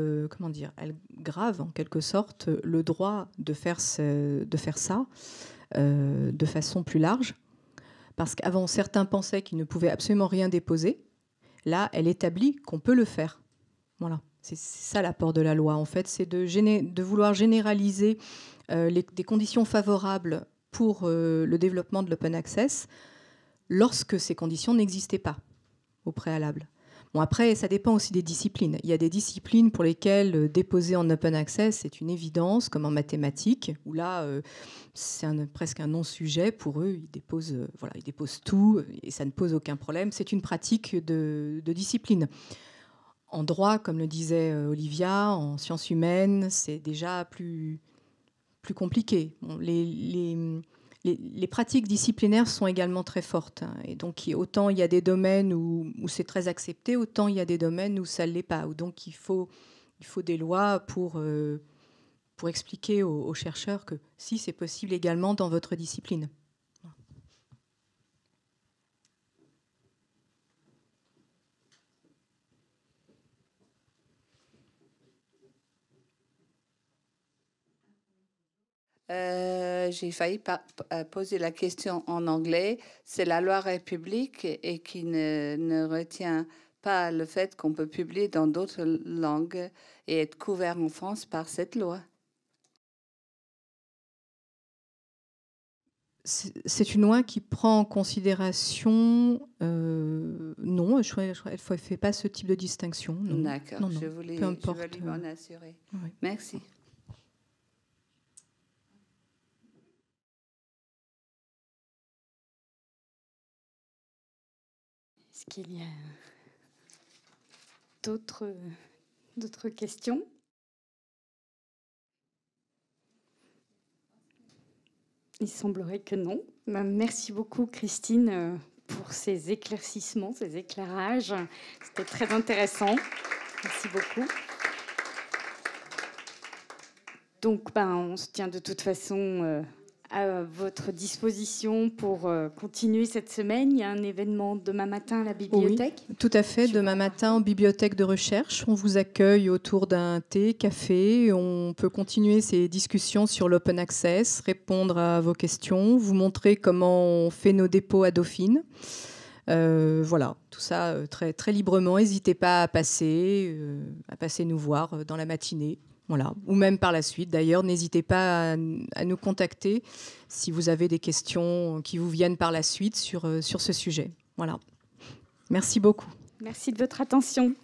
grave en quelque sorte le droit de faire ça de façon plus large, parce qu'avant certains pensaient qu'ils ne pouvaient absolument rien déposer. Là, elle établit qu'on peut le faire. Voilà, c'est ça l'apport de la loi en fait, c'est de vouloir généraliser des conditions favorables pour le développement de l'open access lorsque ces conditions n'existaient pas au préalable. Bon, après, ça dépend aussi des disciplines. Il y a des disciplines pour lesquelles déposer en open access, c'est une évidence, comme en mathématiques, où là, c'est presque un non-sujet pour eux. Ils déposent tout et ça ne pose aucun problème. C'est une pratique de discipline. En droit, comme le disait Olivia, en sciences humaines, c'est déjà plus compliqué. Bon, les les pratiques disciplinaires sont également très fortes. Hein, et donc, autant il y a des domaines où c'est très accepté, autant il y a des domaines où ça ne l'est pas. Donc, il faut des lois pour expliquer aux chercheurs que si c'est possible également dans votre discipline. J'ai failli poser la question en anglais. C'est la loi République et qui ne retient pas le fait qu'on peut publier dans d'autres langues et être couvert en France par cette loi. C'est une loi qui prend en considération... non, elle ne fait pas ce type de distinction. D'accord, je voulais m'en assurer. Oui. Merci. Est-ce qu'il y a d'autres questions? Il semblerait que non. Merci beaucoup, Christine, pour ces éclaircissements, ces éclairages. C'était très intéressant. Merci beaucoup. Donc, on se tient de toute façon à votre disposition pour continuer cette semaine. Il y a un événement demain matin à la bibliothèque. Oui, tout à fait. Demain matin, en bibliothèque de recherche, on vous accueille autour d'un thé, café. On peut continuer ces discussions sur l'open access, répondre à vos questions, vous montrer comment on fait nos dépôts à Dauphine. Voilà, tout ça très, très librement. N'hésitez pas à passer nous voir dans la matinée. Voilà. Ou même par la suite. D'ailleurs, n'hésitez pas à nous contacter si vous avez des questions qui vous viennent par la suite sur ce sujet. Voilà. Merci beaucoup. Merci de votre attention.